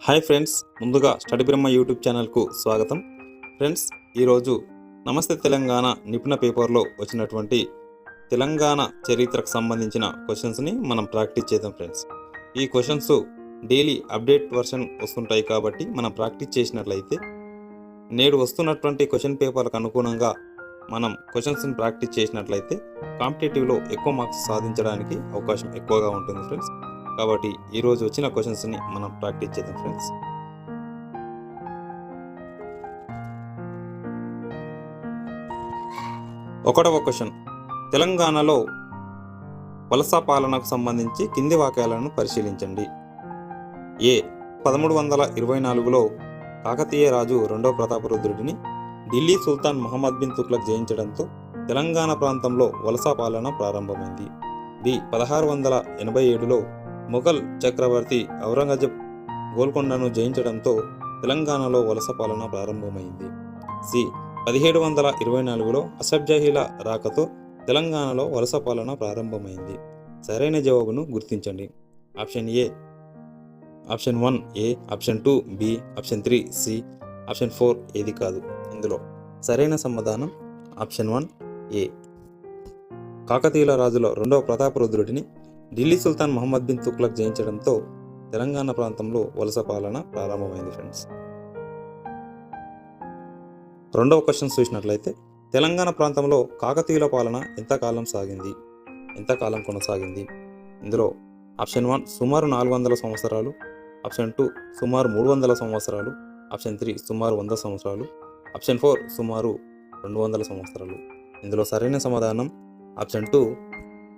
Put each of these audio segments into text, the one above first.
Hi friends, ముందుగా study బ్రహ్మ YouTube ఛానల్కు స్వాగతం. ఫ్రెండ్స్, ఈరోజు నమస్తే తెలంగాణ నిపుణ పేపర్లో వచ్చినటువంటి తెలంగాణ చరిత్రకు సంబంధించిన క్వశ్చన్స్ని మనం ప్రాక్టీస్ చేద్దాం. ఫ్రెండ్స్, ఈ క్వశ్చన్స్ డైలీ అప్డేట్ వర్షన్ వస్తుంటాయి కాబట్టి మనం ప్రాక్టీస్ చేసినట్లయితే నేడు వస్తున్నటువంటి క్వశ్చన్ పేపర్లకు అనుగుణంగా మనం క్వశ్చన్స్ని ప్రాక్టీస్ చేసినట్లయితే కాంపిటేటివ్లో ఎక్కువ మార్క్స్ సాధించడానికి అవకాశం ఎక్కువగా ఉంటుంది ఫ్రెండ్స్. కాబట్టి ఈరోజు వచ్చిన క్వశ్చన్స్ని మనం ప్రాక్టీస్ చేద్దాం. ఫ్రెండ్స్, ఒకటవ క్వశ్చన్, తెలంగాణలో వలస పాలనకు సంబంధించి కింది వాక్యాలను పరిశీలించండి. ఏ 1324లో కాకతీయ రాజు రెండవ ప్రతాపరుద్రుడిని ఢిల్లీ సుల్తాన్ మహమ్మద్ బిన్ తుగ్లక్ జయించడంతో తెలంగాణ ప్రాంతంలో వలస పాలన ప్రారంభమైంది. బి 1687లో మొఘల్ చక్రవర్తి ఔరంగజేబ్ గోల్కొండను జయించడంతో తెలంగాణలో వలస పాలన ప్రారంభమైంది. సి 1724లో అసఫ్జాహీల రాకతో తెలంగాణలో వలస పాలన ప్రారంభమైంది. సరైన జవాబును గుర్తించండి. Option A, option 1 A, option 2 B, option 3 C, option 4 ఏది కాదు. ఇందులో సరైన సమాధానం ఆప్షన్ 1 ఏ. కాకతీయుల రాజుల రెండవ ప్రతాపరుద్రుడిని ఢిల్లీ సుల్తాన్ మహమ్మద్ బిన్ తుగ్లక్ జయించడంతో తెలంగాణ ప్రాంతంలో వలస పాలన ప్రారంభమైంది. ఫ్రెండ్స్, రెండవ క్వశ్చన్ చూసినట్లయితే తెలంగాణ ప్రాంతంలో కాకతీయుల పాలన ఎంతకాలం కొనసాగింది. ఇందులో ఆప్షన్ 1 సుమారు 400 సంవత్సరాలు, ఆప్షన్ 2 సుమారు 300 సంవత్సరాలు, ఆప్షన్ 3 సుమారు 100 సంవత్సరాలు, ఆప్షన్ 4 సుమారు 200 సంవత్సరాలు. ఇందులో సరైన సమాధానం ఆప్షన్ 2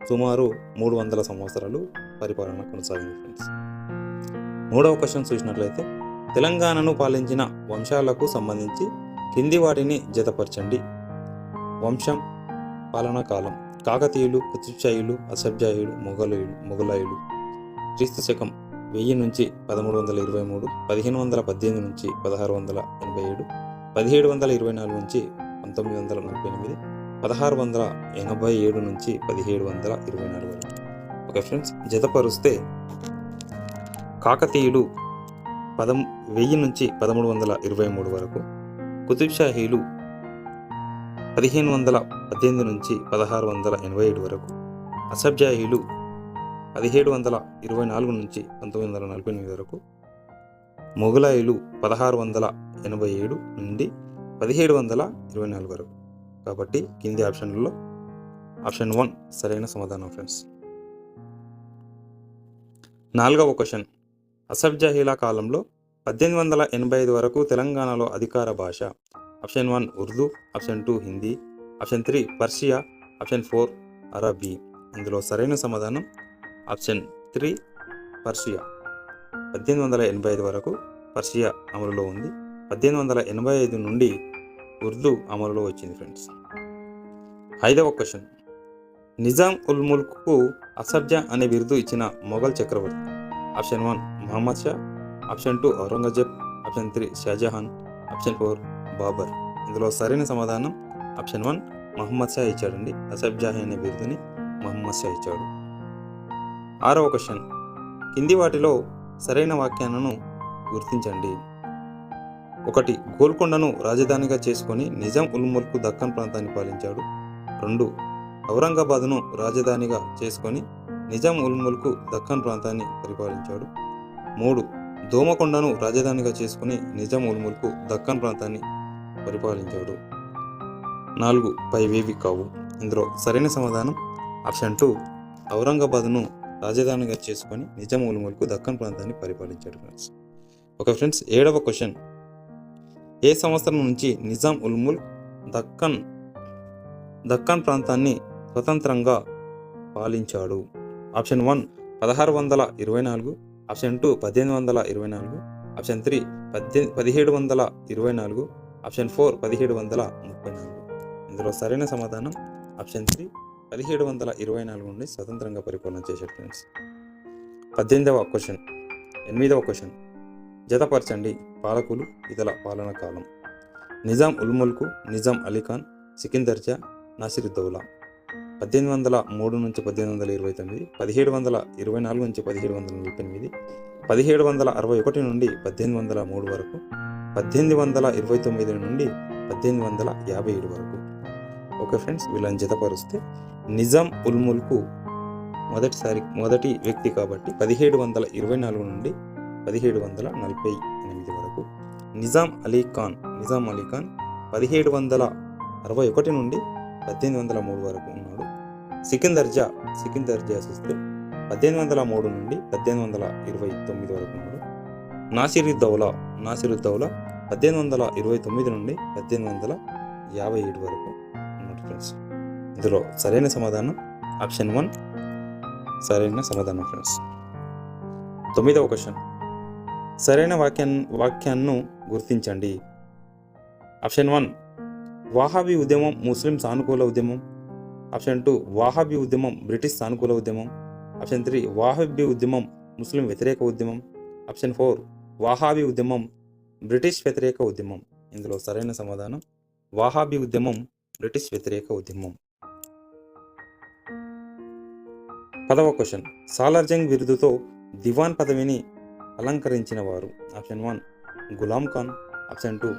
సుమారు 300 సంవత్సరాలు పరిపాలన కొనసాగింది. ఫ్రెండ్స్, మూడవ క్వశ్చన్ చూసినట్లయితే తెలంగాణను పాలించిన వంశాలకు సంబంధించి కింది వాటిని జతపరచండి. వంశం, పాలనా కాలం: కాకతీయులు, కుతుబ్షాహీలు, అసఫ్జాహీలు, మొఘలాయులు. క్రీస్తు శకం 1000 నుంచి 1323, 1518 నుంచి 1687, 1724 నుంచి 1948, 1687 నుంచి 1724 వరకు. ఓకే ఫ్రెండ్స్, జతపరుస్తే కాకతీయులు 1000 నుంచి 1323 వరకు, కుతుబ్షాహీలు 1518 నుంచి 1687 వరకు, అసఫ్జాహీలు 1724 నుంచి 1948 వరకు, మొఘలాయులు 1687 నుండి 1724 వరకు. కాబట్టి కింది ఆప్షన్లలో ఆప్షన్ 1 సరైన సమాధానం. ఫ్రెండ్స్, నాలుగవ క్వశ్చన్, అసఫ్జాహీల కాలంలో 1885 వరకు తెలంగాణలో అధికార భాష. Option 1 Urdu, option 2 Hindi, option 3 Persia, option 4 అరబీ. ఇందులో సరైన సమాధానం ఆప్షన్ 3 పర్షియా. 1885 వరకు పర్షియా అమలులో ఉంది. 1885 నుండి ఉర్దూ అమలులో వచ్చింది. ఫ్రెండ్స్, ఐదవ క్వశ్చన్, నిజాం ఉల్ ముల్క్కు అసఫ్జా అనే బిరుదు ఇచ్చిన మొఘల్ చక్రవర్తి. Option 1 Muhammad Shah, option 2 Aurangzeb, option 3 Shahjahan, option 4 Babur. ఇందులో సరైన సమాధానం ఆప్షన్ 1 మహమ్మద్ షా ఇచ్చాడండి. అసఫ్జాహీ అనే బిరుదుని మహమ్మద్ షా ఇచ్చాడు. ఆరవ క్వశ్చన్, కింది వాటిలో సరైన వాక్యాలను గుర్తించండి. 1 గోల్కొండను రాజధానిగా చేసుకొని నిజాం ఉల్ ముల్క్ దక్కన్ ప్రాంతాన్ని పాలించాడు. 2 ఔరంగాబాద్ను రాజధానిగా చేసుకొని నిజాం ఉల్ ముల్క్ దక్కన్ ప్రాంతాన్ని పరిపాలించాడు. 3 దోమకొండను రాజధానిగా చేసుకుని నిజాం ఉల్ ముల్క్ దక్కన్ ప్రాంతాన్ని పరిపాలించాడు. 4 పైవేవి కావు. ఇందులో సరైన సమాధానం ఆప్షన్ 2 ఔరంగాబాద్ను రాజధానిగా చేసుకొని నిజాం ఉల్ ముల్క్ దక్కన్ ప్రాంతాన్ని పరిపాలించాడు. ఫ్రెండ్స్, ఓకే ఫ్రెండ్స్, 7వ క్వశ్చన్, ఏ సంవత్సరం నుంచి నిజాం ఉల్ ముల్క్ దక్కన్ ప్రాంతాన్ని స్వతంత్రంగా పాలించాడు. Option 1 1624, option 2 1824, option 3 1724, option 4 1734. ఇందులో సరైన సమాధానం ఆప్షన్ 3 1724 నుండి స్వతంత్రంగా పరిపాలన చేశాడు. ఫ్రెండ్స్, 8వ క్వశ్చన్, జతపరచండి పాలకులు, ఇతర పాలన కాలం. నిజాం ఉల్ ముల్క్, నిజాం అలీఖాన్, సికిందర్ జా, నాసిరుద్దౌలా. 1803 నుంచి 1829, 1724 నుంచి 1748, 1761 నుండి 1803 వరకు, 1829 నుండి 1857 వరకు. ఓకే ఫ్రెండ్స్, వీళ్ళని జతపరుస్తే నిజాం ఉల్ ముల్క్ మొదటి వ్యక్తి కాబట్టి 1724 నుండి 1748 వరకు. నిజాం అలీ ఖాన్ 1761 నుండి 1803 వరకు ఉన్నాడు. సికిందర్ జా చూస్తే 1803 నుండి 1829 వరకు ఉన్నాడు. నాసిరుద్దౌలా 1829 నుండి 1857 వరకు ఉన్నాడు ఫ్రెండ్స్. ఇందులో సరైన సమాధానం ఆప్షన్ 1 సరైన సమాధానం ఫ్రెండ్స్. 9వ క్వశ్చన్, సరైన వాక్యాన్ని గుర్తించండి. ఆప్షన్ 1 వాహాబీ ఉద్యమం ముస్లిం సానుకూల ఉద్యమం. ఆప్షన్ 2 వాహాబీ ఉద్యమం బ్రిటిష్ సానుకూల ఉద్యమం. ఆప్షన్ 3 వాహాబీ ఉద్యమం ముస్లిం వ్యతిరేక ఉద్యమం. ఆప్షన్ 4 వాహాబీ ఉద్యమం బ్రిటిష్ వ్యతిరేక ఉద్యమం. ఇందులో సరైన సమాధానం వాహాబీ ఉద్యమం బ్రిటిష్ వ్యతిరేక ఉద్యమం. 10వ క్వశ్చన్, సాలార్జంగ్ బిరుదుతో దివాన్ పదవిని అలంకరించిన వారు. ఆప్షన్ 1 గులాం ఖాన్. ఆప్షన్ 2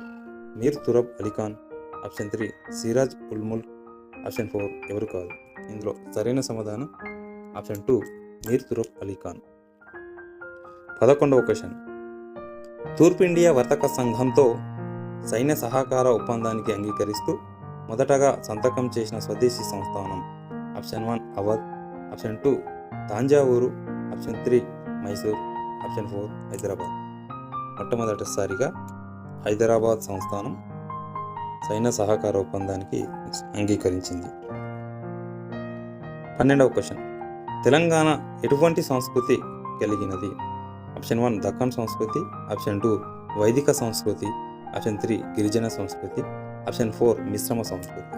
మీర్ తురబ్ అలీ ఖాన్. ఆప్షన్ 3 సిరాజ్ ఉల్ ముల్క్. ఆప్షన్ 4 ఎవరు కాదు. ఇందులో సరైన సమాధానం ఆప్షన్ 2 మీర్ తురబ్ అలీ ఖాన్. 11వ క్వశ్చన్, తూర్పు ఇండియా వర్తక సంఘంతో సైన్య సహకార ఒప్పందానికి అంగీకరిస్తూ మొదటగా సంతకం చేసిన స్వదేశీ సంస్థానం. Option 1 Awadh. Option 2 Thanjavur. Option 3 Mysore. Option 4 Hyderabad. మొట్టమొదటిసారిగా హైదరాబాద్ సంస్థానం సైన్య సహకార ఒప్పందానికి అంగీకరించింది. 12వ క్వశ్చన్, తెలంగాణ ఎటువంటి సంస్కృతి కలిగినది. ఆప్షన్ 1 దక్కన్ సంస్కృతి. ఆప్షన్ 2 వైదిక సంస్కృతి. ఆప్షన్ 3 గిరిజన సంస్కృతి. ఆప్షన్ 4 మిశ్రమ సంస్కృతి.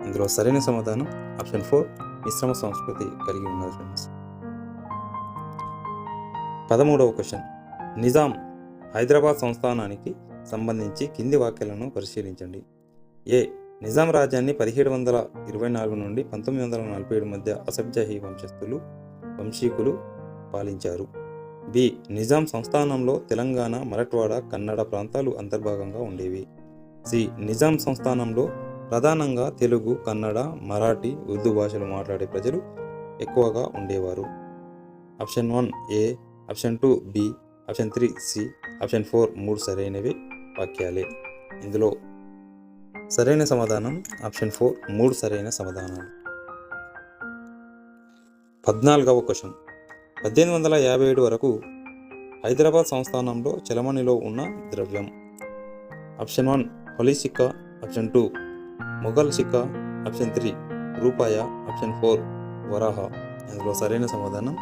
ఇందులో సరైన సమాధానం ఆప్షన్ 4 మిశ్రమ సంస్కృతి కలిగి ఉన్నది ఫ్రెండ్స్. 13వ క్వశ్చన్, నిజాం హైదరాబాద్ సంస్థానానికి సంబంధించి కింది వాక్యాలను పరిశీలించండి. ఏ నిజాం రాజ్యాన్ని 1724 నుండి 1947 మధ్య అసఫ్జాహీ వంశీకులు పాలించారు. బి నిజాం సంస్థానంలో తెలంగాణ, మరాఠ్వాడ, కన్నడ ప్రాంతాలు అంతర్భాగంగా ఉండేవి. సి నిజాం సంస్థానంలో ప్రధానంగా తెలుగు, కన్నడ, మరాఠీ, ఉర్దూ భాషలు మాట్లాడే ప్రజలు ఎక్కువగా ఉండేవారు. Option 1 A. Option 2 B. Option 3 C. Option 4 3 సరైనవి వాక్యాలే. ఇందులో సరైన సమాధానం ఆప్షన్ 4 3 సరైన సమాధానం. 14వ క్వశ్చన్, 1857 వరకు హైదరాబాద్ సంస్థానంలో చలమణిలో ఉన్న ద్రవ్యం. ఆప్షన్ 1 హొలీ సిక్కా. ఆప్షన్ 2 మొఘల్ సిక్కా. ఆప్షన్ 3 రూపాయ. ఆప్షన్ 4 వరాహ. ఇందులో సరైన సమాధానం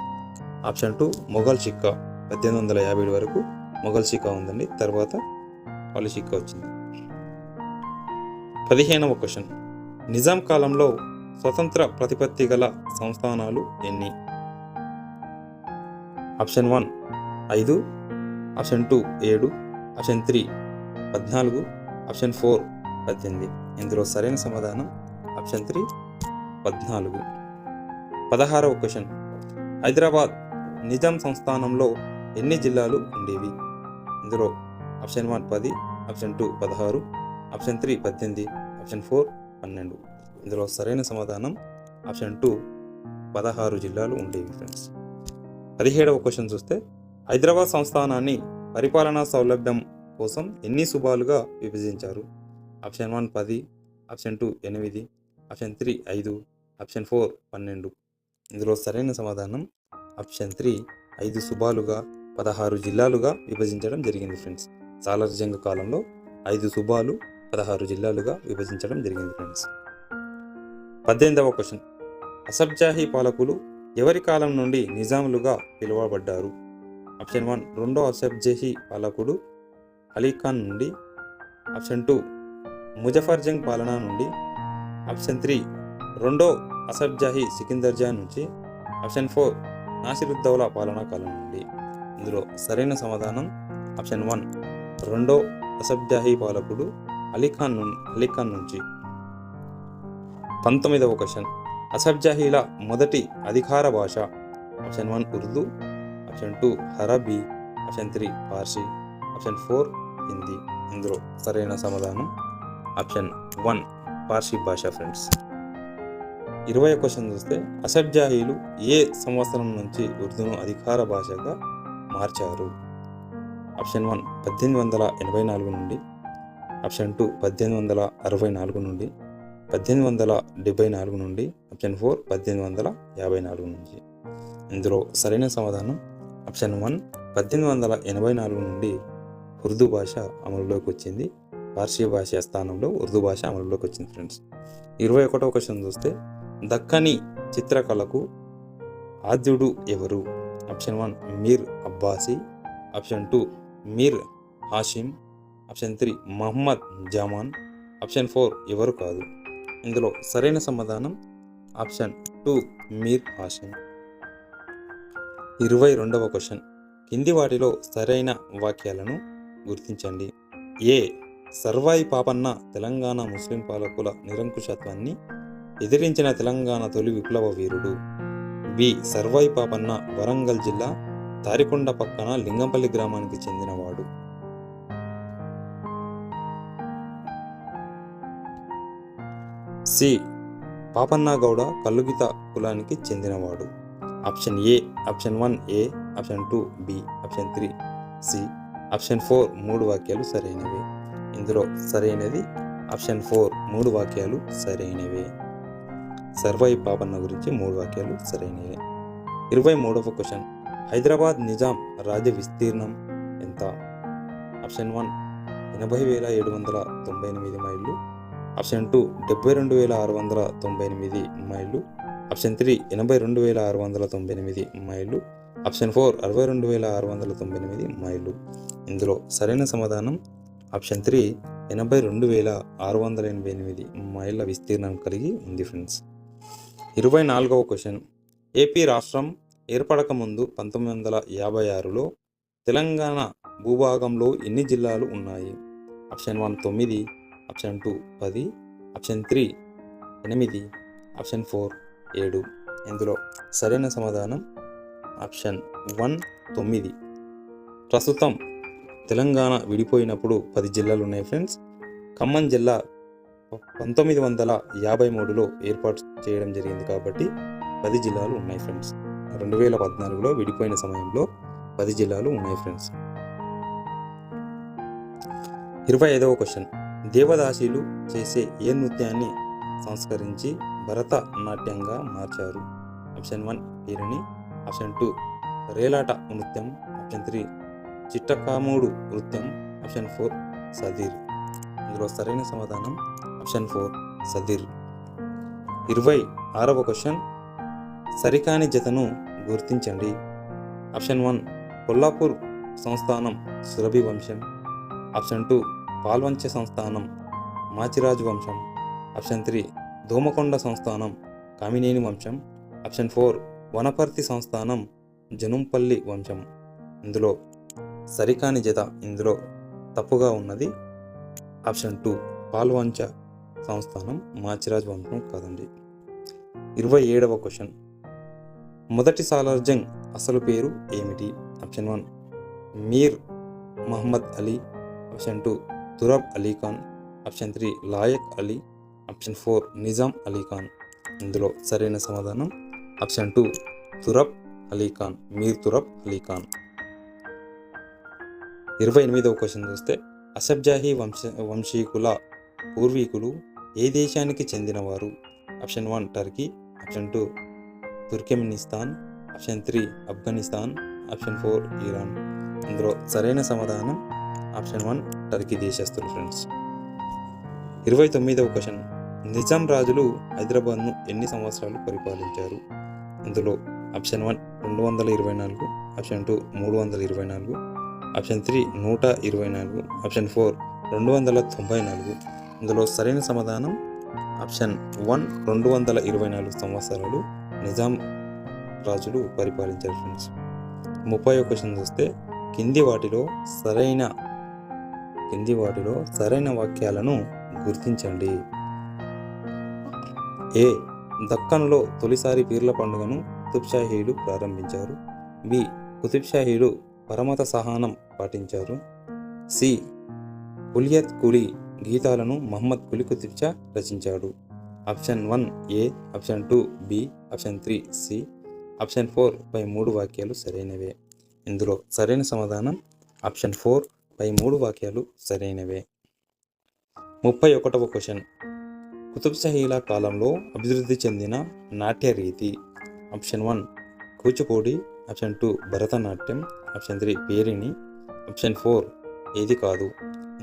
ఆప్షన్ 2 మొఘల్ సిక్కా. 1857 వరకు మొఘల్ సిక్కా ఉందండి, తర్వాత హొలీ సిక్కా వచ్చింది. 15వ క్వశ్చన్, నిజాం కాలంలో స్వతంత్ర ప్రతిపత్తి గల సంస్థానాలు ఎన్ని. ఆప్షన్ 1 5. ఆప్షన్ 2 7. ఆప్షన్ 3 14. ఆప్షన్ 4 18. ఇందులో సరైన సమాధానం ఆప్షన్ 3 14. 16వ క్వశ్చన్, హైదరాబాద్ నిజాం సంస్థానంలో ఎన్ని జిల్లాలు ఉండేవి. ఇందులో ఆప్షన్ 1 10. ఆప్షన్ 2 16. ఆప్షన్ 3 18. ఆప్షన్ 4 12. ఇందులో సరైన సమాధానం ఆప్షన్ 2 16 జిల్లాలు ఉండేవి ఫ్రెండ్స్. 17వ క్వశ్చన్ చూస్తే హైదరాబాద్ సంస్థానాన్ని పరిపాలనా సౌలభ్యం కోసం ఎన్ని సుబాలుగా విభజించారు. ఆప్షన్ 1 10. ఆప్షన్ 2 8. ఆప్షన్ 3 5. ఆప్షన్ 4 12. ఇందులో సరైన సమాధానం ఆప్షన్ 3 5 సుబాలుగా 16 జిల్లాలుగా విభజించడం జరిగింది ఫ్రెండ్స్. సాలార్జంగ్ కాలంలో 5 సుబాలు 16 జిల్లాలుగా విభజించడం జరిగింది ఫ్రెండ్స్. 18వ క్వశ్చన్, అసఫ్జాహీ పాలకులు ఎవరి కాలం నుండి నిజాములుగా పిలువబడ్డారు. ఆప్షన్ 1 రెండో అసఫ్జాహీ పాలకుడు అలీఖాన్ నుండి. ఆప్షన్ 2 ముజఫర్జంగ్ పాలన నుండి. ఆప్షన్ 3 రెండో అసఫ్జాహీ సికిందర్ జా నుంచి. ఆప్షన్ 4 నాసిరుద్దౌలా పాలనా కాలం నుండి. ఇందులో సరైన సమాధానం ఆప్షన్ 1 రెండో అసఫ్జాహీ పాలకుడు అలీఖాన్ నుంచి. 19వ క్వశ్చన్, అసబ్జాహీల మొదటి అధికార భాష. Option 1 Urdu, option 2 Arabi, option 3 Parsi, option 4 Hindi. ఇందులో సరైన సమాధానం ఆప్షన్ 1 పార్సీ భాష ఫ్రెండ్స్. 20వ క్వశ్చన్ చూస్తే అసబ్జాహీలు ఏ సంవత్సరం నుంచి ఉర్దూను అధికార భాషగా మార్చారు? ఆప్షన్ 1 1884 నుండి, ఆప్షన్ 2 1864 నుండి, 1874 నుండి, ఆప్షన్ 4 1854 నుంచి. ఇందులో సరైన సమాధానం ఆప్షన్ 1 1884 నుండి ఉర్దూ భాష అమలులోకి వచ్చింది. పార్సీ భాష స్థానంలో ఉర్దూ భాష అమలులోకి వచ్చింది ఫ్రెండ్స్. 21వ క్వశ్చన్ చూస్తే దక్కనీ చిత్రకళకు ఆద్యుడు ఎవరు? Option 1 Mir Abbasi, option 2 Mir Hashim, option 3 Muhammad Zaman, option 4 ఎవరు కాదు. ఇందులో సరైన సమాధానం ఆప్షన్ 2 మీర్ హాషిం. 22వ క్వశ్చన్ కింది వాటిలో సరైన వాక్యాలను గుర్తించండి. ఏ సర్వాయి పాపన్న తెలంగాణ ముస్లిం పాలకుల నిరంకుశత్వాన్ని ఎదిరించిన తెలంగాణ తొలి విప్లవ వీరుడు. బి సర్వాయి పాపన్న వరంగల్ జిల్లా తారికొండ పక్కన లింగంపల్లి గ్రామానికి చెందినవాడు. సి పాపన్న గౌడ కల్లుగిత కులానికి చెందినవాడు. Option A option 1 A, option 2 B, option 3 C, option 4 3 వాక్యాలు సరైనవి. ఇందులో సరైనది ఆప్షన్ 4 3 వాక్యాలు సరైనవే. సర్వాయి పాపన్న గురించి 3 వాక్యాలు సరైనవే. 23వ క్వశ్చన్ హైదరాబాద్ నిజాం రాజ్య విస్తీర్ణం ఎంత? ఆప్షన్ 1 80,798 మైళ్ళు, ఆప్షన్ 2 72,698 మైళ్ళు, ఆప్షన్ 3 82,698 మైళ్ళు, ఆప్షన్ 4 62,698 మైళ్ళు. ఇందులో సరైన సమాధానం ఆప్షన్ 3 82,688 మైళ్ళ విస్తీర్ణం కలిగి ఉంది ఫ్రెండ్స్. 24వ క్వశ్చన్ ఏపీ రాష్ట్రం ఏర్పడక ముందు 1956లో తెలంగాణ భూభాగంలో ఎన్ని జిల్లాలు ఉన్నాయి? Option 1 9, option 2 10, option 3 8, option 4 7. ఇందులో సరైన సమాధానం ఆప్షన్ 1 9. ప్రస్తుతం తెలంగాణ విడిపోయినప్పుడు 10 జిల్లాలు ఉన్నాయి ఫ్రెండ్స్. ఖమ్మం జిల్లా 1953లో ఏర్పాటు చేయడం జరిగింది కాబట్టి 10 జిల్లాలు ఉన్నాయి ఫ్రెండ్స్. 2014లో విడిపోయిన సమయంలో 10 జిల్లాలు ఉన్నాయి ఫ్రెండ్స్. 25వ క్వశ్చన్ దేవదాసీలు చేసే ఏ నృత్యాన్ని సంస్కరించి భరత నాట్యంగా మార్చారు? ఆప్షన్ 1 పేరిణి, ఆప్షన్ 2 రేలాట నృత్యం, ఆప్షన్ 3 చిట్టకాముడు నృత్యం, ఆప్షన్ 4 సదీర్. ఇందులో సరైన సమాధానం ఆప్షన్ 4 సదీర్. 26వ క్వశ్చన్ సరికాని జతను గుర్తించండి. ఆప్షన్ 1 కొల్లాపూర్ సంస్థానం సురభి వంశం, ఆప్షన్ 2 పాల్వంచ సంస్థానం మాచిరాజు వంశం, ఆప్షన్ 3 దోమకొండ సంస్థానం కామినేని వంశం, ఆప్షన్ 4 వనపర్తి సంస్థానం జనుంపల్లి వంశం. ఇందులో సరికాని జత ఇందులో తప్పుగా ఉన్నది ఆప్షన్ 2 పాల్వంచ సంస్థానం మాచిరాజు వంశం కాదండి. 27వ క్వశ్చన్ మొదటి సాలార్జంగ్ అసలు పేరు ఏమిటి? Option 1 Mir Muhammad Ali, option 2 Turab Ali Khan, option 3 Laiq Ali, option 4 Nizam Ali Khan. ఇందులో సరైన సమాధానం ఆప్షన్ 2 తురబ్ అలీ ఖాన్, మీర్ తురబ్ అలీ ఖాన్. 28వ క్వశ్చన్ చూస్తే అసబ్జాహీ వంశీకుల పూర్వీకులు ఏ దేశానికి చెందినవారు? Option 1 Turkey, option 2 Turkmenistan, option 3 Afghanistan, option 4 Iran. ఇందులో సరైన సమాధానం ఆప్షన్ 1 టర్కీ దేశస్తులు ఫ్రెండ్స్. 29వ క్వశ్చన్ నిజాం రాజులు హైదరాబాద్ను ఎన్ని సంవత్సరాలు పరిపాలించారు? ఇందులో ఆప్షన్ 1 224, ఆప్షన్ 2 324, ఆప్షన్ 3 124, ఆప్షన్ 4 294. ఇందులో సరైన సమాధానం ఆప్షన్ 1 224 సంవత్సరాలు నిజాం రాజులు పరిపాలించారు ఫ్రెండ్స్. 30వ క్వశ్చన్ చూస్తే కింది వాటిలో సరైన వాక్యాలను గుర్తించండి. ఏ దక్కన్లో తొలిసారి పీర్ల పండుగను కుతుబ్షాహీలు ప్రారంభించారు. బి. కుతుబ్షాహీలు పరమత సహనం పాటించారు. సి. కులియత్ కులీ గీతాలను మహమ్మద్ కులీ కుతుబ్ షా రచించాడు. Option 1 A, option 2 B, option 3 C, option 4 పై 3 వాక్యాలు సరైనవే. ఇందులో సరైన సమాధానం ఆప్షన్ 4 పై 3 వాక్యాలు సరైనవే. 31వ క్వశ్చన్. కుతుబ్షాహీల కాలంలో అభివృద్ధి చెందిన నాట్య రీతి. Option 1 Kuchipudi, option 2 Bharatanatyam, option 3 Perini, option 4 ఏది కాదు.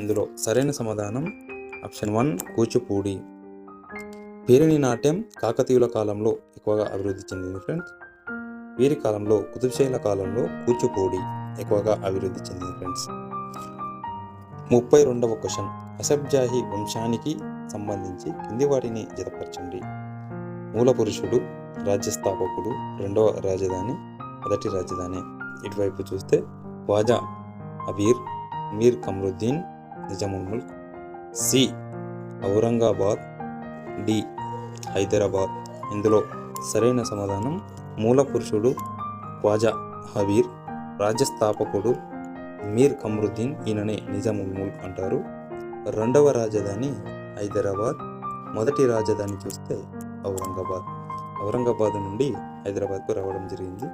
ఇందులో సరైన సమాధానం ఆప్షన్ 1 కూచిపూడి. పేరిణి నాట్యం కాకతీయుల కాలంలో ఎక్కువగా అభివృద్ధి చెందింది ఫ్రెండ్స్. వీరి కాలంలో కుతుబ్షాహీల కాలంలో కూచిపూడి ఎక్కువగా అభివృద్ధి చెందింది ఫ్రెండ్స్. 32వ క్వశ్చన్. అసఫ్జాహీ వంశానికి సంబంధించి కింది వాటిని జతపరచండి. మూల పురుషుడు, రాజ్యస్థాపకుడు, రెండవ రాజధాని, మొదటి రాజధాని. ఇటువైపు చూస్తే ఖ్వాజా అబీర్, మీర్ కమరుద్దీన్, నిజాముల్ ముల్క్. సి. ఔరంగాబాద్, డి. హైదరాబాద్. ఇందులో సరైన సమాధానం మూల పురుషుడు ఖ్వాజా హబీర్, రాజ్యస్థాపకుడు మీర్ కమరుద్దీన్, ఈయననే నిజాముల్ ముల్క్ అంటారు. రెండవ రాజధాని హైదరాబాద్, మొదటి రాజధాని చూస్తే ఔరంగాబాద్. ఔరంగాబాద్ నుండి హైదరాబాద్కు రావడం జరిగింది.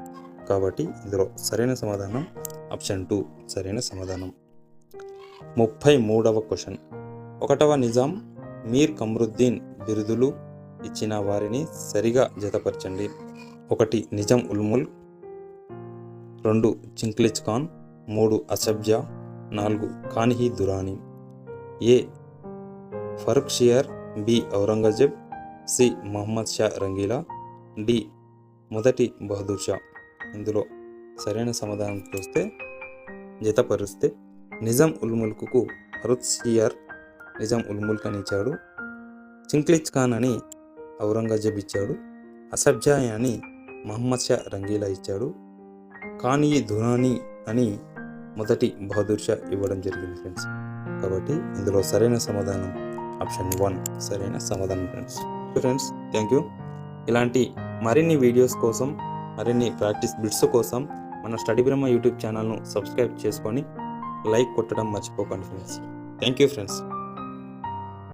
కాబట్టి ఇందులో సరైన సమాధానం ఆప్షన్ 2 సరైన సమాధానం. 33వ క్వశ్చన్. 1వ నిజాం మీర్ కమరుద్దీన్ బిరుదులు ఇచ్చిన వారిని సరిగా జతపరచండి. 1 Nizam ul Mulk, 2 Chin Qilich Khan, 3 Asaf Jah, 4 Khan i Durani. A. Farrukhsiyar, B. Aurangzeb, C. Muhammad Shah Rangeela, D. మొదటి బహదూర్ షా. ఇందులో సరైన సమాధానం చూస్తే జతపరుస్తే నిజాం ఉల్ ముల్క్కు ఫరూఖ్షియర్ నిజాం ఉల్ ముల్క్ అని ఇచ్చాడు. చింగ్లీజ్ ఖాన్ అని ఔరంగజేబ్ ఇచ్చాడు. అసఫ్జా అని మహమ్మద్ షా రంగీలా ఇచ్చాడు. ఖాన్-ఈ దురానీ అని మొదటి బహదూర్ షా ఇవ్వడం జరిగింది ఫ్రెండ్స్. కాబట్టి ఇందులో సరైన సమాధానం ఆప్షన్ 1 సరైన సమాధానం ఫ్రెండ్స్. Thank you. ఇలాంటి మరిన్ని వీడియోస్ కోసం, మరిన్ని ప్రాక్టీస్ బిట్స్ కోసం మన స్టడీ బ్రహ్మ యూట్యూబ్ ఛానల్ను సబ్స్క్రైబ్ చేసుకొని లైక్ కొట్టడం మర్చిపోకండి ఫ్రెండ్స్. Thank you friends.